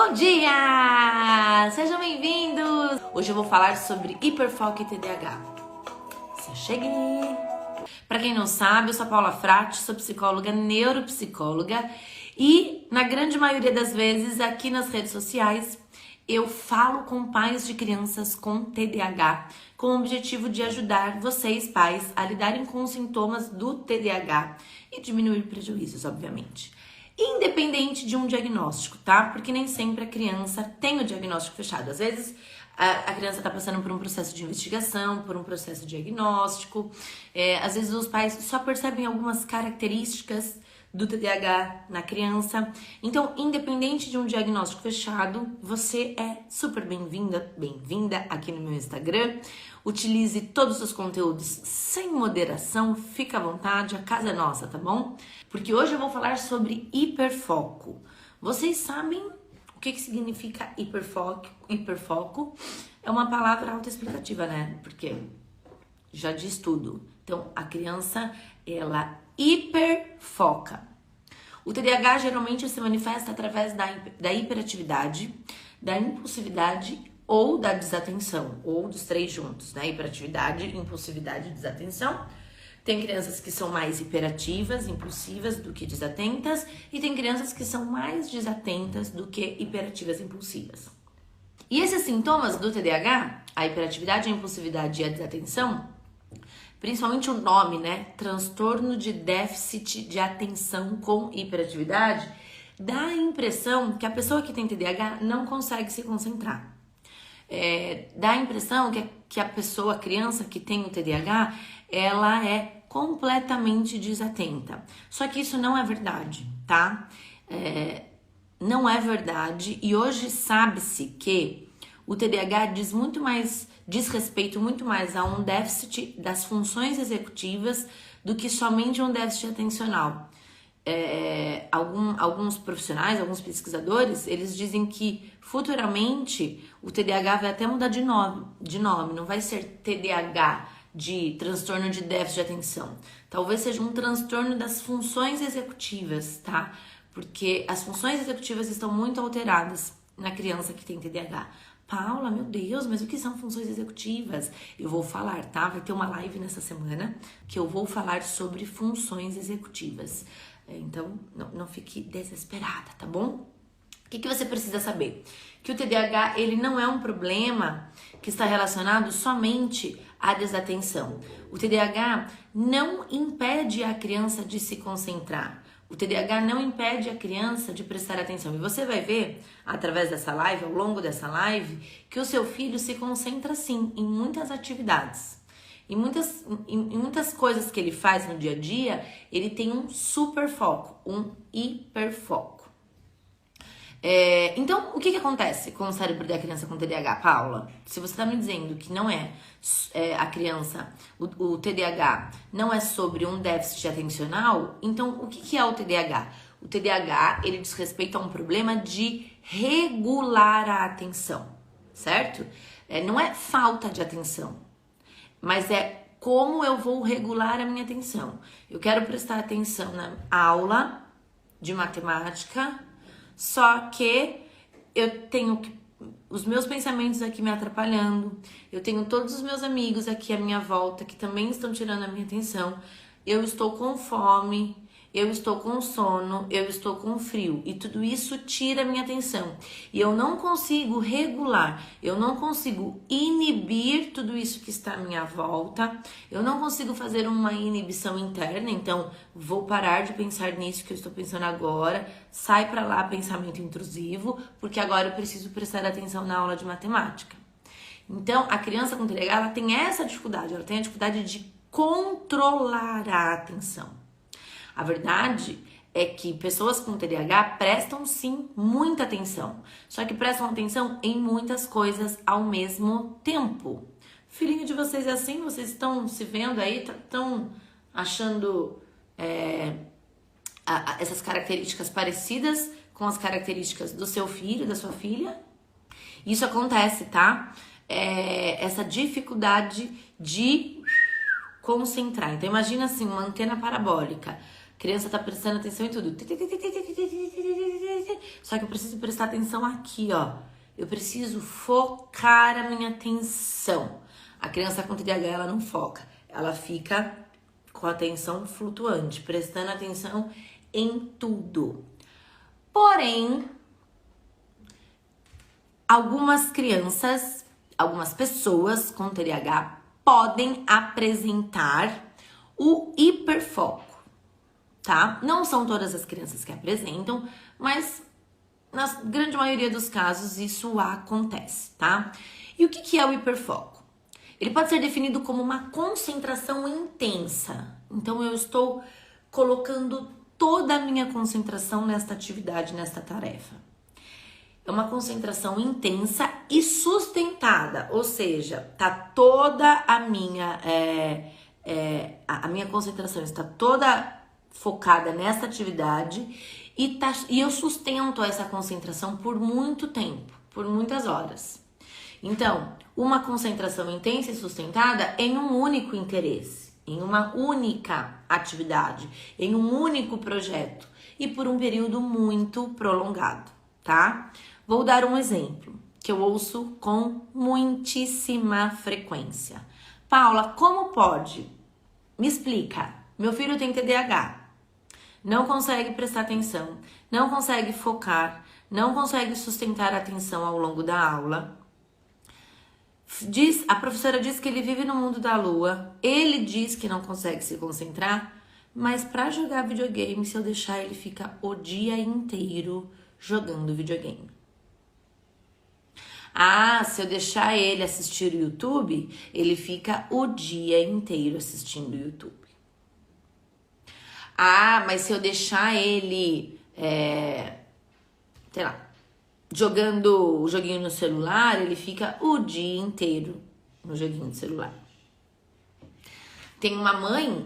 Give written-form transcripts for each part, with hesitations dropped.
Bom dia! Sejam bem-vindos! Hoje eu vou falar sobre hiperfoco e TDAH. Se cheguei! Para quem não sabe, eu sou a Paula Frati, sou psicóloga, neuropsicóloga e, na grande maioria das vezes, aqui nas redes sociais, eu falo com pais de crianças com TDAH com o objetivo de ajudar vocês, pais, a lidarem com os sintomas do TDAH e diminuir prejuízos, obviamente. Independente de um diagnóstico, tá? Porque nem sempre a criança tem o diagnóstico fechado. Às vezes a criança está passando por um processo de investigação, por um processo diagnóstico. Às vezes os pais só percebem algumas características do TDAH na criança. Então, independente de um diagnóstico fechado, você é super bem-vinda aqui no meu Instagram. Utilize todos os conteúdos sem moderação, fica à vontade, a casa é nossa, tá bom? Porque hoje eu vou falar sobre hiperfoco. Vocês sabem o que significa hiperfoco? Hiperfoco é uma palavra autoexplicativa, né? Porque já diz tudo. Então, a criança, ela hiperfoca. O TDAH geralmente se manifesta através da hiperatividade, da impulsividade ou da desatenção, ou dos três juntos, né? Hiperatividade, impulsividade e desatenção. Tem crianças que são mais hiperativas, impulsivas do que desatentas, e tem crianças que são mais desatentas do que hiperativas e impulsivas. E esses sintomas do TDAH, a hiperatividade, a impulsividade e a desatenção, principalmente o nome, né? Transtorno de déficit de atenção com hiperatividade, dá a impressão que a pessoa que tem TDAH não consegue se concentrar. Dá a impressão que a pessoa, a criança que tem o TDAH, ela é completamente desatenta. Só que isso não é verdade, tá? Não é verdade, e hoje sabe-se que o TDAH diz respeito muito mais a um déficit das funções executivas do que somente um déficit atencional. Alguns profissionais, alguns pesquisadores, eles dizem que futuramente o TDAH vai até mudar de nome, não vai ser TDAH de transtorno de déficit de atenção. Talvez seja um transtorno das funções executivas, tá? Porque as funções executivas estão muito alteradas na criança que tem TDAH. Paula, meu Deus, mas o que são funções executivas? Eu vou falar, tá? Vai ter uma live nessa semana que eu vou falar sobre funções executivas. Então, não fique desesperada, tá bom? O que você precisa saber? Que o TDAH, ele não é um problema que está relacionado somente à desatenção. O TDAH não impede a criança de se concentrar. O TDAH não impede a criança de prestar atenção. E você vai ver, através dessa live, ao longo dessa live, que o seu filho se concentra sim em muitas atividades. Em muitas coisas que ele faz no dia a dia, ele tem um super foco, um hiperfoco. Então, o que acontece com o cérebro da criança com TDAH, Paula? Se você está me dizendo que não a criança, o TDAH não é sobre um déficit atencional, então o que é o TDAH? O TDAH, ele diz respeito a um problema de regular a atenção, certo? Não é falta de atenção, mas é como eu vou regular a minha atenção. Eu quero prestar atenção na aula de matemática, só que eu tenho os meus pensamentos aqui me atrapalhando, eu tenho todos os meus amigos aqui à minha volta que também estão tirando a minha atenção, eu estou com fome, eu estou com sono, eu estou com frio e tudo isso tira a minha atenção e eu não consigo regular, eu não consigo inibir tudo isso que está à minha volta, eu não consigo fazer uma inibição interna, então vou parar de pensar nisso que eu estou pensando agora, sai pra lá pensamento intrusivo, porque agora eu preciso prestar atenção na aula de matemática. Então a criança com TDAH, ela tem essa dificuldade, ela tem a dificuldade de controlar a atenção. A verdade é que pessoas com TDAH prestam sim muita atenção, só que prestam atenção em muitas coisas ao mesmo tempo. Filhinho de vocês é assim? Vocês estão se vendo aí? Estão achando essas características parecidas com as características do seu filho, da sua filha? Isso acontece, tá? Essa dificuldade de concentrar. Então imagina assim, uma antena parabólica. criança tá prestando atenção em tudo. Só que eu preciso prestar atenção aqui, ó. Eu preciso focar a minha atenção. A criança com TDAH, ela não foca. Ela fica com a atenção flutuante, prestando atenção em tudo. Porém, algumas crianças, algumas pessoas com TDAH podem apresentar o hiperfoco, tá? Não são todas as crianças que apresentam, mas na grande maioria dos casos isso acontece, tá? E o que é o hiperfoco? Ele pode ser definido como uma concentração intensa. Então eu estou colocando toda a minha concentração nesta atividade, nesta tarefa. É uma concentração intensa e sustentada, ou seja, tá toda a minha concentração está toda focada nessa atividade e eu sustento essa concentração por muito tempo, por muitas horas. Então, uma concentração intensa e sustentada em um único interesse, em uma única atividade, em um único projeto e por um período muito prolongado, tá? Vou dar um exemplo que eu ouço com muitíssima frequência. Paula, como pode? Me explica. Meu filho tem TDAH. Não consegue prestar atenção, não consegue focar, não consegue sustentar a atenção ao longo da aula. A professora diz que ele vive no mundo da lua, ele diz que não consegue se concentrar, mas para jogar videogame, se eu deixar, ele fica o dia inteiro jogando videogame. Ah, se eu deixar ele assistir o YouTube, ele fica o dia inteiro assistindo o YouTube. Ah, mas se eu deixar ele, sei lá, jogando o joguinho no celular, ele fica o dia inteiro no joguinho do celular. Tem uma mãe,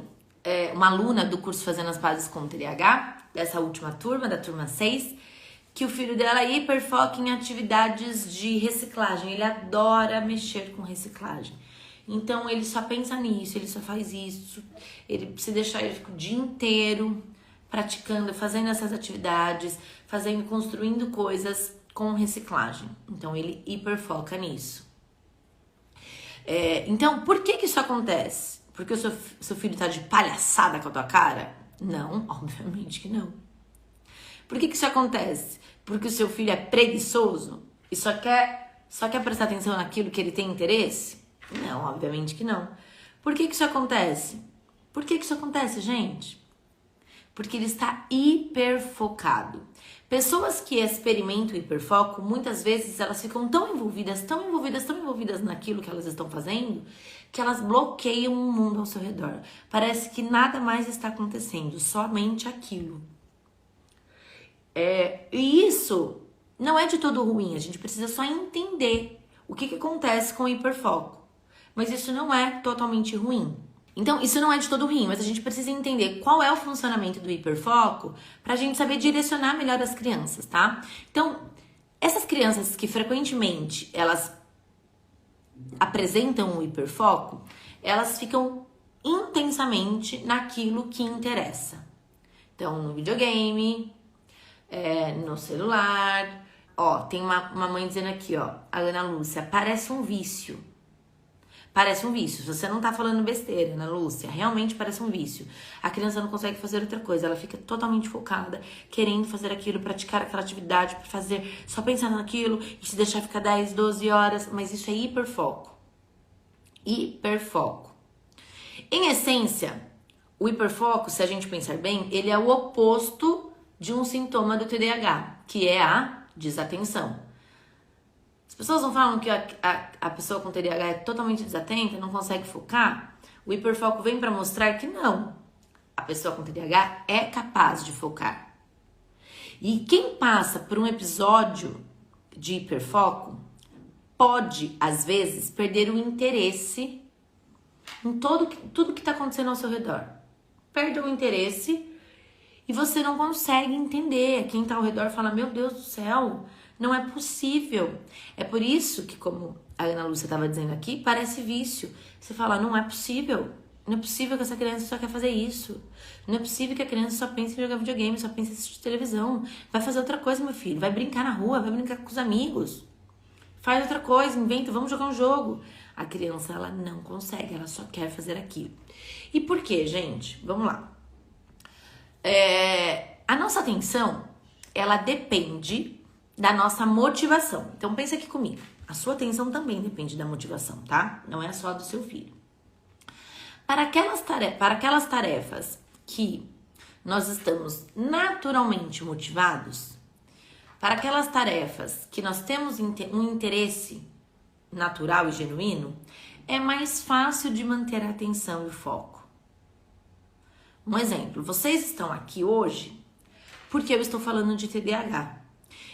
uma aluna do curso Fazendo as Pazes com o TDAH, dessa última turma, da turma 6, que o filho dela hiperfoca em atividades de reciclagem. Ele adora mexer com reciclagem. Então, ele só pensa nisso, ele só faz isso. Ele, se deixar, ele fica o dia inteiro praticando, fazendo essas atividades, construindo coisas com reciclagem. Então, ele hiperfoca nisso. Então, por que isso acontece? Porque o seu filho tá de palhaçada com a tua cara? Não, obviamente que não. Por que isso acontece? Porque o seu filho é preguiçoso e só quer prestar atenção naquilo que ele tem interesse? Não, obviamente que não. Por que isso acontece? Por que isso acontece, gente? Porque ele está hiperfocado. Pessoas que experimentam hiperfoco, muitas vezes elas ficam tão envolvidas naquilo que elas estão fazendo, que elas bloqueiam o mundo ao seu redor. Parece que nada mais está acontecendo, somente aquilo. E isso não é de todo ruim, a gente precisa só entender o que acontece com o hiperfoco. Mas isso não é totalmente ruim. Então, isso não é de todo ruim, mas a gente precisa entender qual é o funcionamento do hiperfoco pra gente saber direcionar melhor as crianças, tá? Então, essas crianças que frequentemente elas apresentam o hiperfoco, elas ficam intensamente naquilo que interessa. Então, no videogame, no celular. Ó, tem uma mãe dizendo aqui, ó, a Ana Lúcia, parece um vício. Parece um vício. Se você não tá falando besteira, Ana Lúcia, realmente parece um vício. A criança não consegue fazer outra coisa, ela fica totalmente focada, querendo fazer aquilo, praticar aquela atividade, pra fazer, só pensando naquilo, e se deixar ficar 10, 12 horas, mas isso é hiperfoco. Hiperfoco. Em essência, o hiperfoco, se a gente pensar bem, ele é o oposto de um sintoma do TDAH, que é a desatenção. As pessoas não falam que a pessoa com TDAH é totalmente desatenta, não consegue focar? O hiperfoco vem para mostrar que não. A pessoa com TDAH é capaz de focar. E quem passa por um episódio de hiperfoco pode, às vezes, perder o interesse em tudo que está acontecendo ao seu redor. Perde o interesse e você não consegue entender. Quem está ao redor fala, meu Deus do céu, não é possível. É por isso que, como a Ana Lúcia estava dizendo aqui, parece vício. Você fala, não é possível. Não é possível que essa criança só quer fazer isso. Não é possível que a criança só pense em jogar videogame, só pense em assistir televisão. Vai fazer outra coisa, meu filho. Vai brincar na rua, vai brincar com os amigos. Faz outra coisa, inventa, vamos jogar um jogo. A criança, ela não consegue, ela só quer fazer aquilo. E por quê, gente? Vamos lá. A nossa atenção, ela depende da nossa motivação. Então, pensa aqui comigo. A sua atenção também depende da motivação, tá? Não é só do seu filho. Para aquelas tarefas que nós estamos naturalmente motivados, para aquelas tarefas que nós temos um interesse natural e genuíno, é mais fácil de manter a atenção e o foco. Um exemplo, vocês estão aqui hoje porque eu estou falando de TDAH.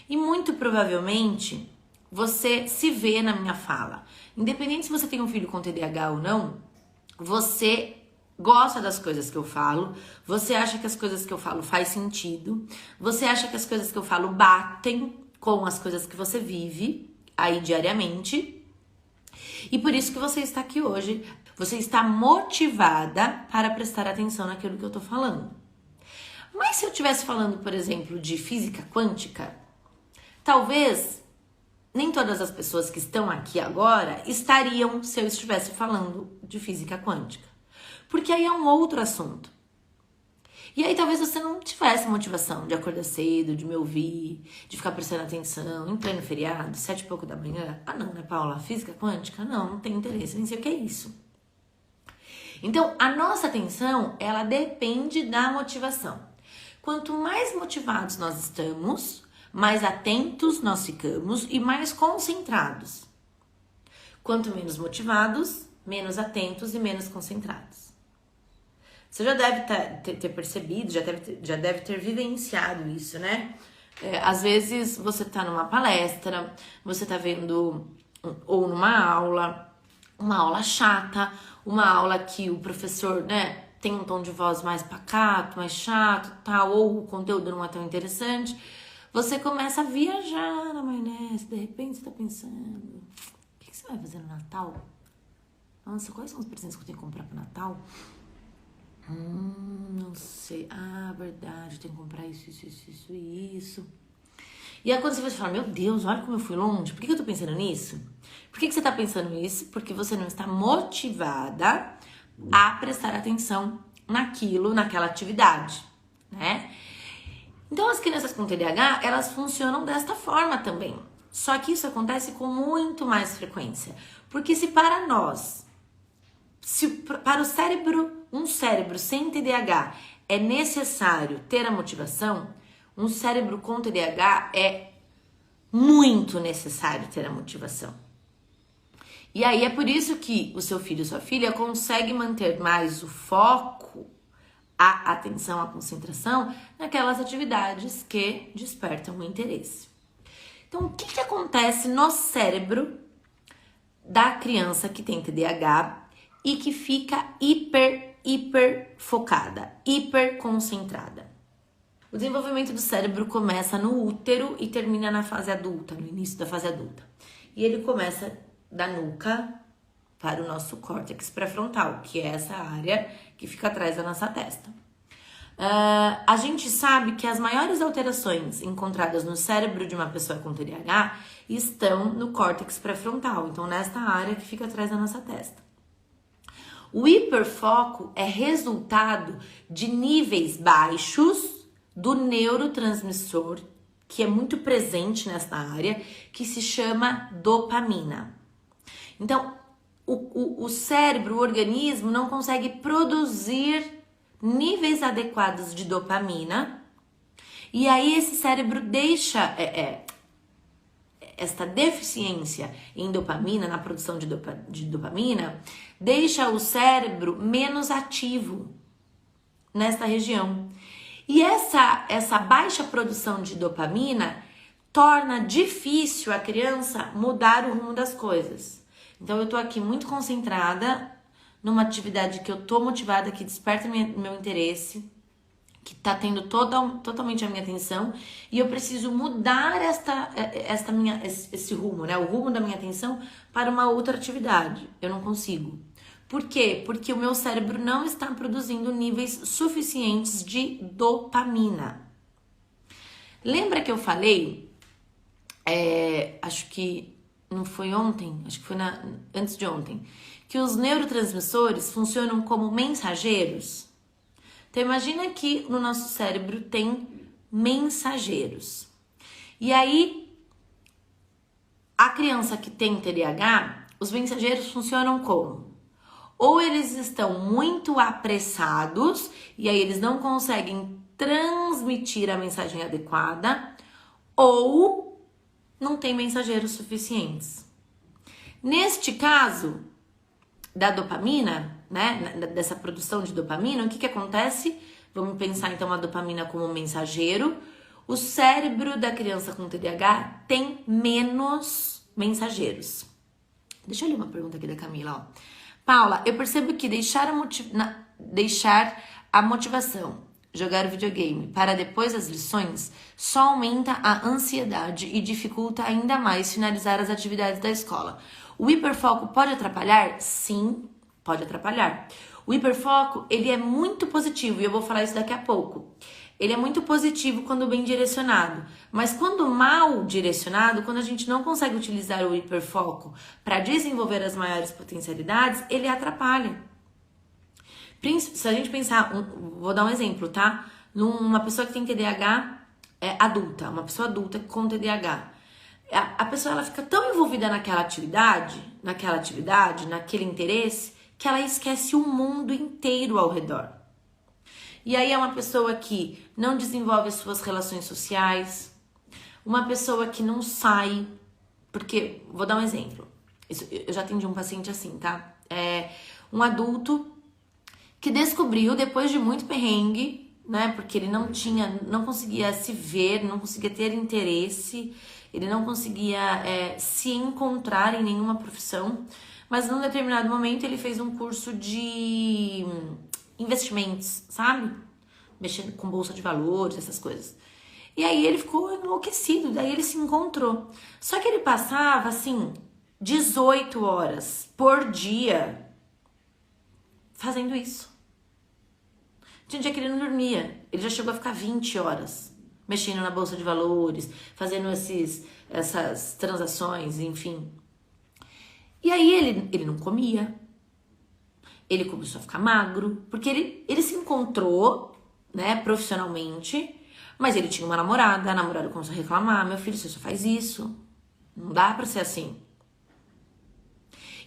E muito provavelmente você se vê na minha fala. Independente se você tem um filho com TDAH ou não, você gosta das coisas que eu falo, você acha que as coisas que eu falo faz sentido, você acha que as coisas que eu falo batem com as coisas que você vive aí diariamente, e por isso que você está aqui hoje, você está motivada para prestar atenção naquilo que eu tô falando. Mas se eu estivesse falando, por exemplo, de física quântica, talvez nem todas as pessoas que estão aqui agora estariam se eu estivesse falando de física quântica. Porque aí é um outro assunto. E aí talvez você não tivesse motivação de acordar cedo, de me ouvir, de ficar prestando atenção em pleno feriado, 7h pouco da manhã. Ah não, né, Paula? Física quântica? Não tem interesse, nem sei o que é isso. Então, a nossa atenção, ela depende da motivação. Quanto mais motivados nós estamos, mais atentos nós ficamos e mais concentrados. Quanto menos motivados, menos atentos e menos concentrados. Você já deve ter percebido, já deve ter vivenciado isso, né? Às vezes você tá numa palestra, você tá vendo, ou numa aula, uma aula chata, uma aula que o professor, né, tem um tom de voz mais pacato, mais chato, tal, ou o conteúdo não é tão interessante. Você começa a viajar na maionese, de repente você tá pensando, o que você vai fazer no Natal? Nossa, quais são os presentes que eu tenho que comprar pro Natal? Não sei. Ah, verdade, eu tenho que comprar isso. E aí quando você vai falar, meu Deus, olha como eu fui longe, por que eu tô pensando nisso? Por que você tá pensando nisso? Porque você não está motivada a prestar atenção naquela atividade, né? Então, as crianças com TDAH, elas funcionam desta forma também. Só que isso acontece com muito mais frequência. Porque se para nós, para o cérebro, um cérebro sem TDAH é necessário ter a motivação, um cérebro com TDAH é muito necessário ter a motivação. E aí é por isso que o seu filho e sua filha conseguem manter mais o foco, a atenção, a concentração naquelas atividades que despertam o interesse. Então, o que acontece no cérebro da criança que tem TDAH e que fica hiper focada, hiper concentrada? O desenvolvimento do cérebro começa no útero e termina na fase adulta, no início da fase adulta. E ele começa da nuca para o nosso córtex pré-frontal, que é essa área que fica atrás da nossa testa. A gente sabe que as maiores alterações encontradas no cérebro de uma pessoa com TDAH estão no córtex pré-frontal, então nesta área que fica atrás da nossa testa. O hiperfoco é resultado de níveis baixos do neurotransmissor, que é muito presente nesta área, que se chama dopamina. Então, o cérebro, o organismo, não consegue produzir níveis adequados de dopamina, e aí esse cérebro deixa esta deficiência em dopamina, na produção de dopamina, deixa o cérebro menos ativo nesta região. E essa baixa produção de dopamina torna difícil a criança mudar o rumo das coisas. Então eu tô aqui muito concentrada numa atividade que eu tô motivada, que desperta meu interesse, que tá tendo totalmente a minha atenção, e eu preciso mudar esse rumo, né? O rumo da minha atenção para uma outra atividade. Eu não consigo. Por quê? Porque o meu cérebro não está produzindo níveis suficientes de dopamina. Lembra que eu falei, acho que não foi ontem, acho que foi antes de ontem, que os neurotransmissores funcionam como mensageiros? Então imagina que no nosso cérebro tem mensageiros. E aí, a criança que tem TDAH, os mensageiros funcionam como? Ou eles estão muito apressados e aí eles não conseguem transmitir a mensagem adequada, ou não tem mensageiros suficientes. Neste caso da dopamina, né, dessa produção de dopamina, o que acontece? Vamos pensar então a dopamina como mensageiro. O cérebro da criança com TDAH tem menos mensageiros. Deixa eu ler uma pergunta aqui da Camila, ó. Paula, eu percebo que deixar a motivação, jogar videogame para depois das lições, só aumenta a ansiedade e dificulta ainda mais finalizar as atividades da escola. O hiperfoco pode atrapalhar? Sim, pode atrapalhar. O hiperfoco, ele é muito positivo e eu vou falar isso daqui a pouco. Ele é muito positivo quando bem direcionado, mas quando mal direcionado, quando a gente não consegue utilizar o hiperfoco para desenvolver as maiores potencialidades, ele atrapalha. Se a gente pensar, vou dar um exemplo, tá? Numa pessoa que tem TDAH adulta, uma pessoa adulta com TDAH. A pessoa ela fica tão envolvida naquela atividade, naquele interesse, que ela esquece o mundo inteiro ao redor. E aí é uma pessoa que não desenvolve as suas relações sociais, uma pessoa que não sai, porque, vou dar um exemplo, eu já atendi um paciente assim, tá? Um adulto que descobriu, depois de muito perrengue, né, porque ele não conseguia se ver, não conseguia ter interesse, ele não conseguia se encontrar em nenhuma profissão, mas num determinado momento ele fez um curso de investimentos, sabe? Mexendo com bolsa de valores, essas coisas. E aí ele ficou enlouquecido, daí ele se encontrou. Só que ele passava, assim, 18 horas por dia fazendo isso. Tinha um dia que ele não dormia, ele já chegou a ficar 20 horas mexendo na bolsa de valores, fazendo essas transações, enfim. E aí ele não comia, ele começou a ficar magro, porque ele se encontrou, né, profissionalmente, mas ele tinha uma namorada, a namorada começou a reclamar, meu filho, você só faz isso, não dá pra ser assim.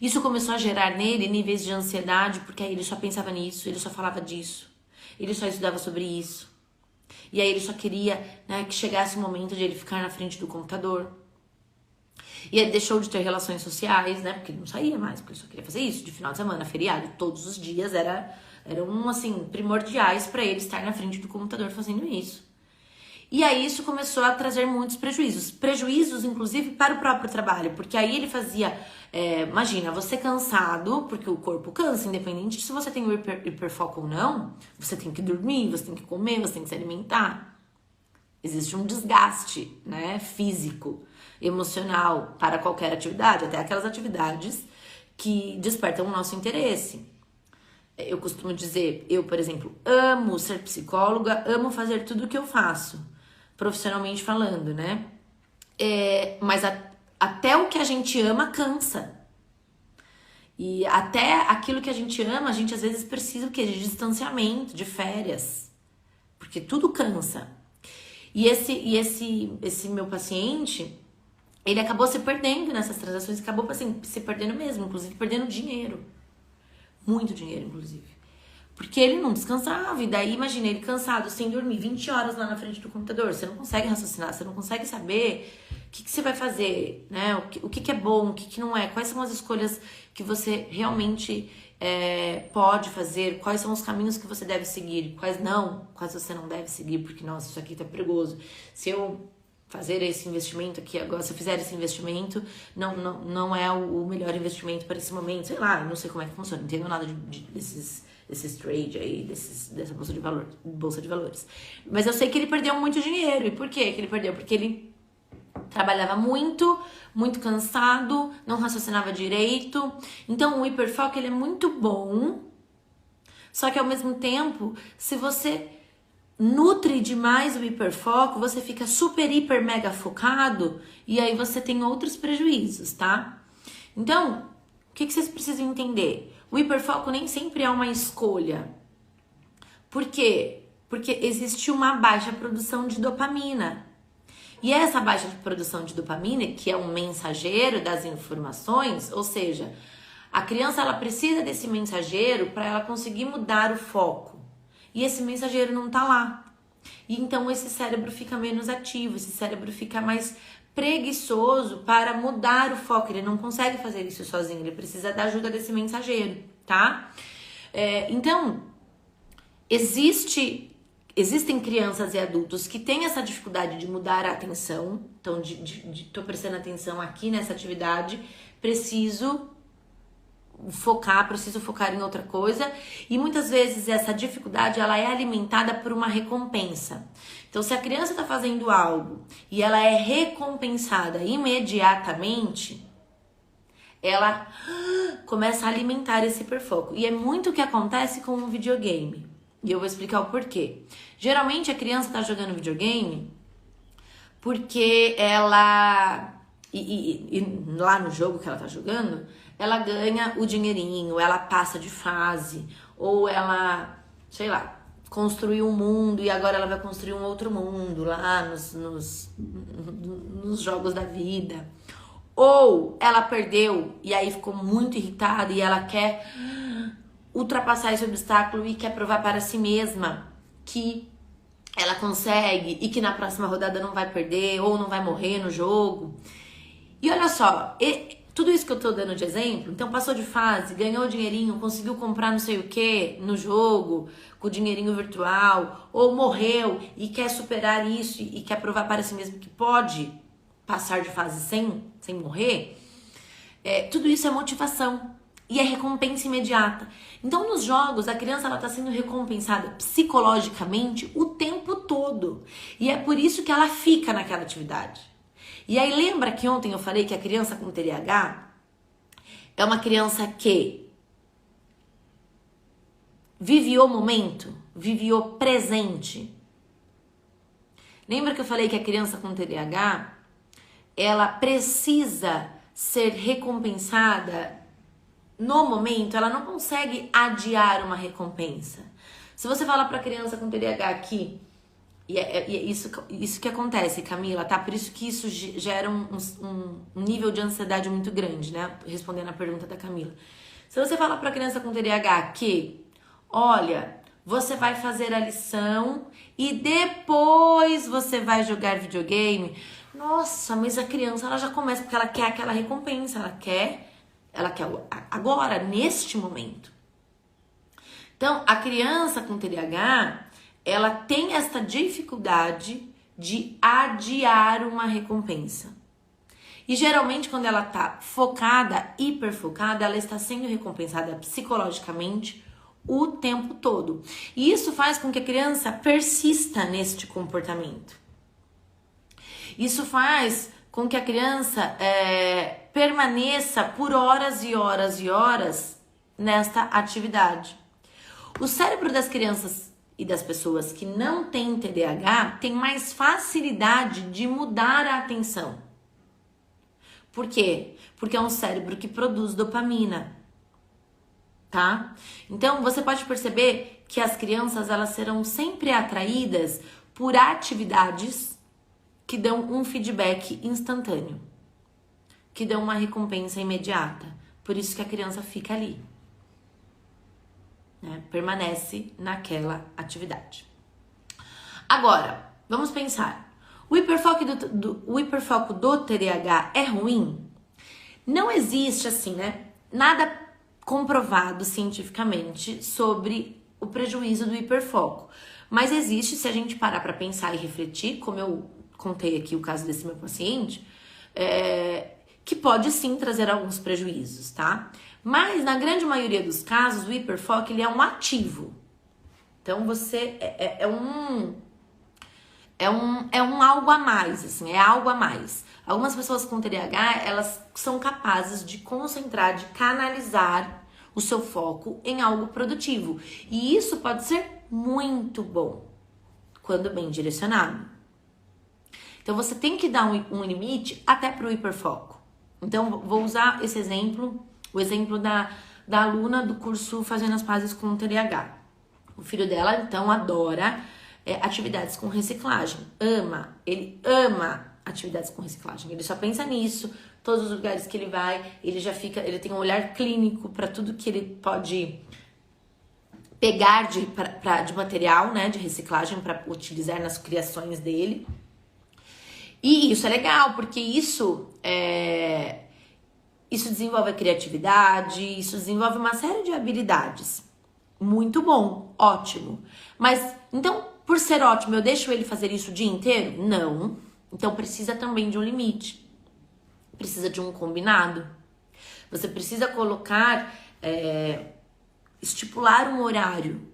Isso começou a gerar nele níveis de ansiedade, porque aí ele só pensava nisso, ele só falava disso, ele só estudava sobre isso. E aí ele só queria, né, que chegasse o momento de ele ficar na frente do computador. E ele deixou de ter relações sociais, né? Porque ele não saía mais, porque ele só queria fazer isso de final de semana, feriado, todos os dias eram assim, primordiais para ele estar na frente do computador fazendo isso. E aí isso começou a trazer muitos prejuízos. Prejuízos, inclusive, para o próprio trabalho, porque aí ele fazia, imagina, você cansado, porque o corpo cansa, independente de se você tem o hiperfoco ou não, você tem que dormir, você tem que comer, você tem que se alimentar. Existe um desgaste, né, físico, emocional para qualquer atividade, até aquelas atividades que despertam o nosso interesse. Eu costumo dizer, eu, por exemplo, amo ser psicóloga, amo fazer tudo o que eu faço, profissionalmente falando, né? Mas até o que a gente ama cansa. E até aquilo que a gente ama, a gente às vezes precisa o quê? De distanciamento, de férias. Porque tudo cansa. E esse meu paciente, ele acabou se perdendo nessas transações, acabou assim, se perdendo mesmo, inclusive perdendo dinheiro. Muito dinheiro, inclusive. Porque ele não descansava, e daí imagina ele cansado, sem dormir, 20 horas lá na frente do computador. Você não consegue raciocinar, você não consegue saber o que você vai fazer, né? O que é bom, o que não é, quais são as escolhas que você realmente pode fazer, quais são os caminhos que você deve seguir, quais você não deve seguir, porque, nossa, isso aqui tá perigoso. Se eu fazer esse investimento aqui agora, se eu fizer esse investimento, não é o melhor investimento para esse momento, sei lá, eu não sei como é que funciona, não entendo nada desses trade aí, dessa bolsa de valores. Mas eu sei que ele perdeu muito dinheiro. E por quê que ele perdeu? Porque ele trabalhava muito, muito cansado, não raciocinava direito. Então o hiperfoco ele é muito bom, só que ao mesmo tempo, se você nutre demais o hiperfoco, você fica super, hiper, mega focado e aí você tem outros prejuízos, tá? Então, o que vocês precisam entender? O hiperfoco nem sempre é uma escolha. Por quê? Porque existe uma baixa produção de dopamina. E essa baixa produção de dopamina, que é um mensageiro das informações, ou seja, a criança ela precisa desse mensageiro para ela conseguir mudar o foco. E esse mensageiro não tá lá. E então esse cérebro fica menos ativo, esse cérebro fica mais preguiçoso para mudar o foco. Ele não consegue fazer isso sozinho, ele precisa da ajuda desse mensageiro, tá? Então, existem crianças e adultos que têm essa dificuldade de mudar a atenção. Então, tô prestando atenção aqui nessa atividade, preciso focar em outra coisa, e muitas vezes essa dificuldade ela é alimentada por uma recompensa. Então, se a criança está fazendo algo e ela é recompensada imediatamente, ela começa a alimentar esse hiperfoco. E é muito o que acontece com o videogame. E eu vou explicar o porquê. Geralmente a criança está jogando videogame porque ela... E lá no jogo que ela tá jogando, ela ganha o dinheirinho, ela passa de fase, ou ela, sei lá, construiu um mundo e agora ela vai construir um outro mundo lá nos jogos da vida. Ou ela perdeu e aí ficou muito irritada e ela quer ultrapassar esse obstáculo e quer provar para si mesma que ela consegue e que na próxima rodada não vai perder ou não vai morrer no jogo. E olha só, tudo isso que eu tô dando de exemplo, então passou de fase, ganhou dinheirinho, conseguiu comprar não sei o que no jogo, com dinheirinho virtual, ou morreu e quer superar isso e quer provar para si mesmo que pode passar de fase sem morrer, tudo isso é motivação e é recompensa imediata. Então nos jogos a criança ela tá sendo recompensada psicologicamente o tempo todo e é por isso que ela fica naquela atividade. E aí lembra que ontem eu falei que a criança com TDAH é uma criança que vive o momento, vive o presente. Lembra que eu falei que a criança com TDAH, ela precisa ser recompensada no momento, ela não consegue adiar uma recompensa. Se você fala para a criança com TDAH aqui, e é isso que acontece, Camila, tá? Por isso que isso gera um nível de ansiedade muito grande, né? Respondendo a pergunta da Camila. Se você fala pra criança com TDAH que, olha, você vai fazer a lição e depois você vai jogar videogame. Nossa, mas a criança, ela já começa porque ela quer aquela recompensa, ela quer agora, neste momento. Então, a criança com TDAH... ela tem esta dificuldade de adiar uma recompensa. E geralmente quando ela tá focada, hiperfocada, ela está sendo recompensada psicologicamente o tempo todo. E isso faz com que a criança persista neste comportamento. Isso faz com que a criança permaneça por horas e horas e horas nesta atividade. O cérebro das crianças e das pessoas que não têm TDAH tem mais facilidade de mudar a atenção. Por quê? Porque é um cérebro que produz dopamina, tá? Então, você pode perceber que as crianças, elas serão sempre atraídas por atividades que dão um feedback instantâneo, que dão uma recompensa imediata. Por isso que a criança fica ali. Permanece naquela atividade. Agora, vamos pensar. O hiperfoco do TDAH é ruim? Não existe assim, nada comprovado cientificamente sobre o prejuízo do hiperfoco. Mas existe, se a gente parar para pensar e refletir, como eu contei aqui o caso desse meu paciente, que pode sim trazer alguns prejuízos, tá? Mas na grande maioria dos casos, o hiperfoco ele é um ativo. Então você é um algo a mais, assim, é algo a mais. Algumas pessoas com TDAH, elas são capazes de concentrar, de canalizar o seu foco em algo produtivo. E isso pode ser muito bom, quando bem direcionado. Então, você tem que dar um limite até para o hiperfoco. Então, vou usar esse exemplo, o exemplo da aluna do curso Fazendo as Pazes com o TDAH. O filho dela, então, adora atividades com reciclagem. Ele ama atividades com reciclagem. Ele só pensa nisso, todos os lugares que ele vai, ele tem um olhar clínico para tudo que ele pode pegar de material, né, de reciclagem para utilizar nas criações dele. E isso é legal, porque isso desenvolve a criatividade, isso desenvolve uma série de habilidades. Muito bom, ótimo. Mas, então, por ser ótimo, eu deixo ele fazer isso o dia inteiro? Não. Então, precisa também de um limite. Precisa de um combinado. Você precisa estipular um horário.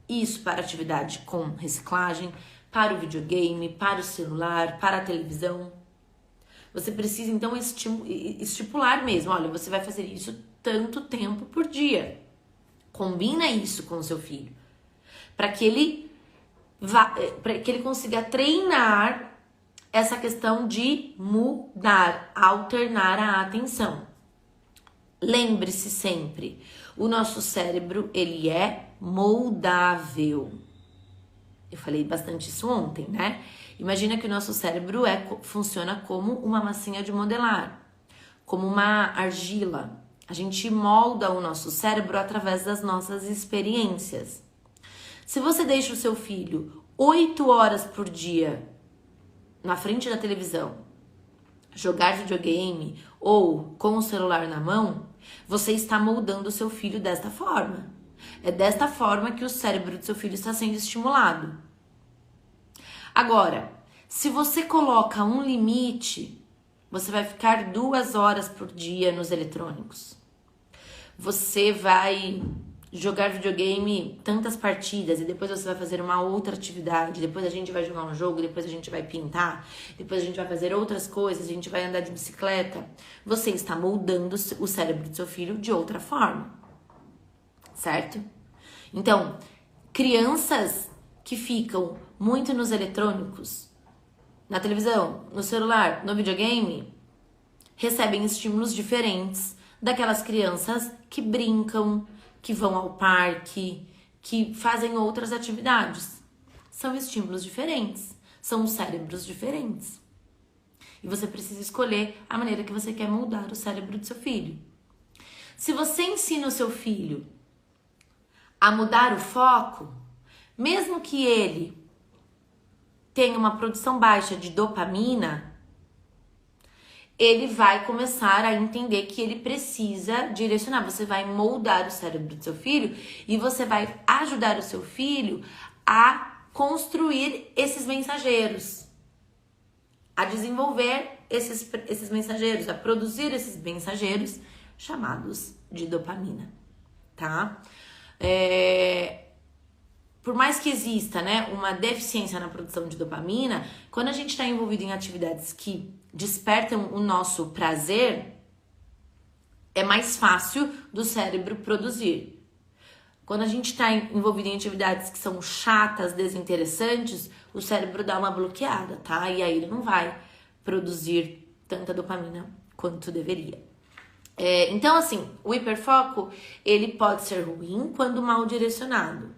Isso para atividade com reciclagem, para o videogame, para o celular, para a televisão. Você precisa, então, estipular mesmo. Olha, você vai fazer isso tanto tempo por dia. Combina isso com o seu filho. Para que ele consiga treinar essa questão de mudar, alternar a atenção. Lembre-se sempre, o nosso cérebro, ele é moldável. Eu falei bastante isso ontem, né? Imagina que o nosso cérebro funciona como uma massinha de modelar, como uma argila. A gente molda o nosso cérebro através das nossas experiências. Se você deixa o seu filho 8 horas por dia na frente da televisão, jogar videogame ou com o celular na mão, você está moldando o seu filho desta forma. É desta forma que o cérebro do seu filho está sendo estimulado. Agora, se você coloca um limite, você vai ficar 2 horas por dia nos eletrônicos. Você vai jogar videogame tantas partidas e depois você vai fazer uma outra atividade, depois a gente vai jogar um jogo, depois a gente vai pintar, depois a gente vai fazer outras coisas, a gente vai andar de bicicleta. Você está moldando o cérebro do seu filho de outra forma, certo? Então, crianças que ficam muito nos eletrônicos, na televisão, no celular, no videogame, recebem estímulos diferentes daquelas crianças que brincam, que vão ao parque, que fazem outras atividades. São estímulos diferentes, são cérebros diferentes. E você precisa escolher a maneira que você quer moldar o cérebro do seu filho. Se você ensina o seu filho a mudar o foco, mesmo que ele tenha uma produção baixa de dopamina, ele vai começar a entender que ele precisa direcionar. Você vai moldar o cérebro do seu filho e você vai ajudar o seu filho a construir esses mensageiros, a desenvolver esses mensageiros, a produzir esses mensageiros chamados de dopamina, tá? Por mais que exista, né, uma deficiência na produção de dopamina, quando a gente está envolvido em atividades que despertam o nosso prazer, é mais fácil do cérebro produzir. Quando a gente está envolvido em atividades que são chatas, desinteressantes, o cérebro dá uma bloqueada, tá? E aí ele não vai produzir tanta dopamina quanto deveria. Então, assim, o hiperfoco, ele pode ser ruim quando mal direcionado.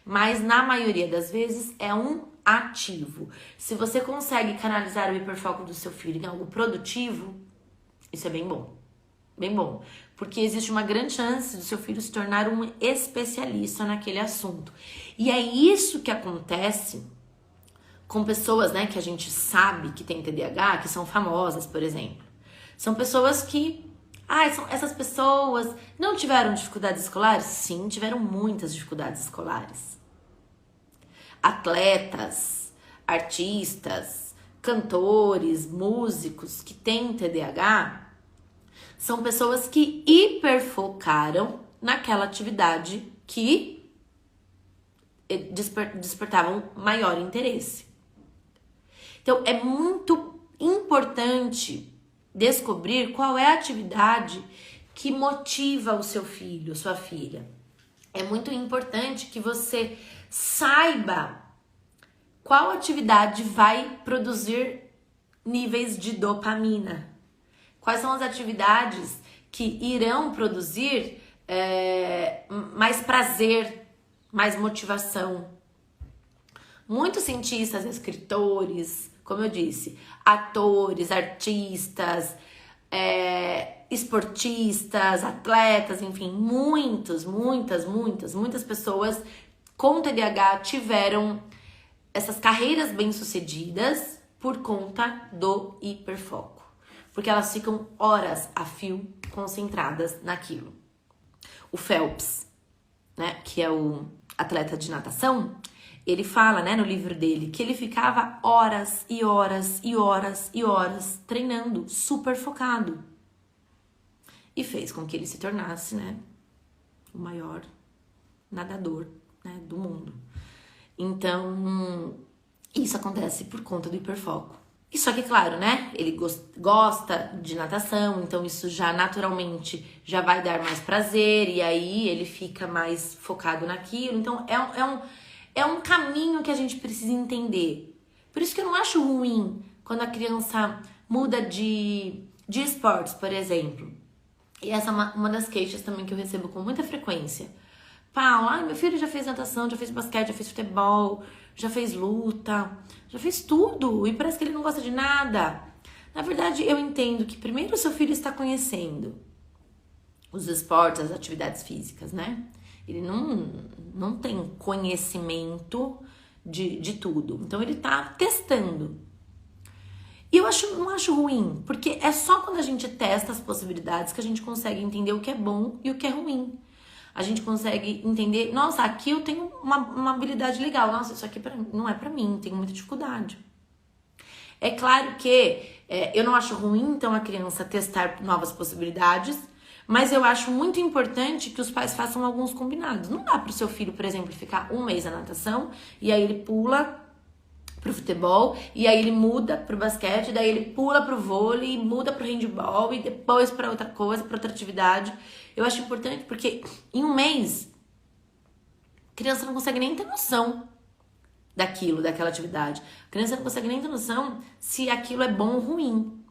Mas na maioria das vezes é um ativo. Se você consegue canalizar o hiperfoco do seu filho em algo produtivo, isso é bem bom. Bem bom. Porque existe uma grande chance do seu filho se tornar um especialista naquele assunto. E é isso que acontece com pessoas, né, que a gente sabe que tem TDAH, que são famosas, por exemplo. São pessoas que... essas pessoas não tiveram dificuldades escolares? Sim, tiveram muitas dificuldades escolares. Atletas, artistas, cantores, músicos que têm TDAH são pessoas que hiperfocaram naquela atividade que despertavam maior interesse. Então, é muito importante descobrir qual é a atividade que motiva o seu filho, sua filha. É muito importante que você saiba qual atividade vai produzir níveis de dopamina. Quais são as atividades que irão produzir mais prazer, mais motivação. Muitos cientistas, escritores, como eu disse, atores, artistas, esportistas, atletas, enfim, muitas pessoas com TDAH tiveram essas carreiras bem-sucedidas por conta do hiperfoco. Porque elas ficam horas a fio concentradas naquilo. O Phelps, né, que é o atleta de natação, ele fala, né, no livro dele, que ele ficava horas e horas e horas e horas treinando, super focado. E fez com que ele se tornasse, né, o maior nadador, né, do mundo. Então, isso acontece por conta do hiperfoco. E só que, claro, né, ele gosta de natação, então isso já naturalmente já vai dar mais prazer, e aí ele fica mais focado naquilo. Então, é um caminho que a gente precisa entender. Por isso que eu não acho ruim quando a criança muda de esportes, por exemplo. E essa é uma das queixas também que eu recebo com muita frequência. Paula, meu filho já fez natação, já fez basquete, já fez futebol, já fez luta, já fez tudo e parece que ele não gosta de nada. Na verdade, eu entendo que primeiro o seu filho está conhecendo os esportes, as atividades físicas, né? Ele não tem conhecimento de tudo. Então, ele tá testando. E eu não acho ruim, porque é só quando a gente testa as possibilidades que a gente consegue entender o que é bom e o que é ruim. A gente consegue entender, nossa, aqui eu tenho uma habilidade legal, nossa, isso aqui não é pra mim, tenho muita dificuldade. É claro que eu não acho ruim, então, a criança testar novas possibilidades, mas eu acho muito importante que os pais façam alguns combinados. Não dá pro seu filho, por exemplo, ficar um mês na natação, e aí ele pula pro futebol, e aí ele muda pro basquete, daí ele pula pro vôlei, muda pro handball, e depois pra outra coisa, pra outra atividade. Eu acho importante porque em um mês, a criança não consegue nem ter noção daquela atividade. A criança não consegue nem ter noção se aquilo é bom ou ruim.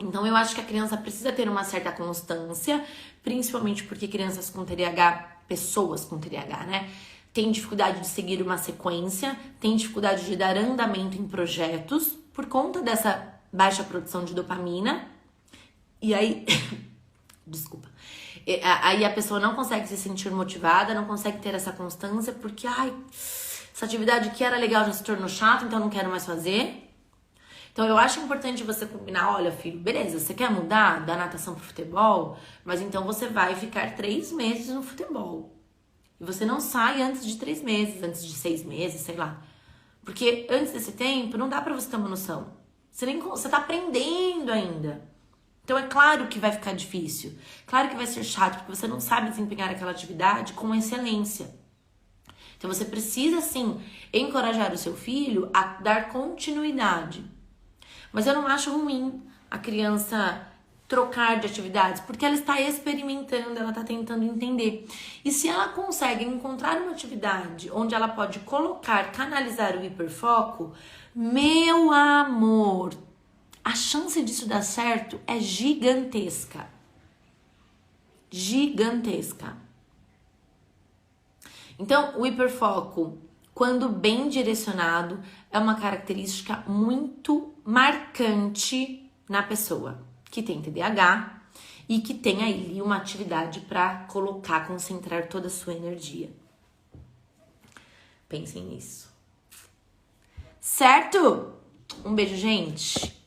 Então, eu acho que a criança precisa ter uma certa constância, principalmente porque crianças com TDAH, pessoas com TDAH, né, têm dificuldade de seguir uma sequência, têm dificuldade de dar andamento em projetos por conta dessa baixa produção de dopamina. E aí, desculpa. Aí a pessoa não consegue se sentir motivada, não consegue ter essa constância, porque, essa atividade que era legal já se tornou chata, então eu não quero mais fazer. Então, eu acho importante você combinar, olha, filho, beleza, você quer mudar da natação pro futebol? Mas então você vai ficar 3 meses no futebol. E você não sai antes de 3 meses, antes de 6 meses, sei lá. Porque antes desse tempo, não dá pra você ter uma noção. Você tá aprendendo ainda. Então, é claro que vai ficar difícil. Claro que vai ser chato, porque você não sabe desempenhar aquela atividade com excelência. Então, você precisa, sim, encorajar o seu filho a dar continuidade. Mas eu não acho ruim a criança trocar de atividades, porque ela está experimentando, ela está tentando entender. E se ela consegue encontrar uma atividade onde ela pode canalizar o hiperfoco, meu amor, a chance disso dar certo é gigantesca. Gigantesca. Então, o hiperfoco, quando bem direcionado, é uma característica muito marcante na pessoa que tem TDAH e que tem aí uma atividade para concentrar toda a sua energia. Pensem nisso. Certo? Um beijo, gente.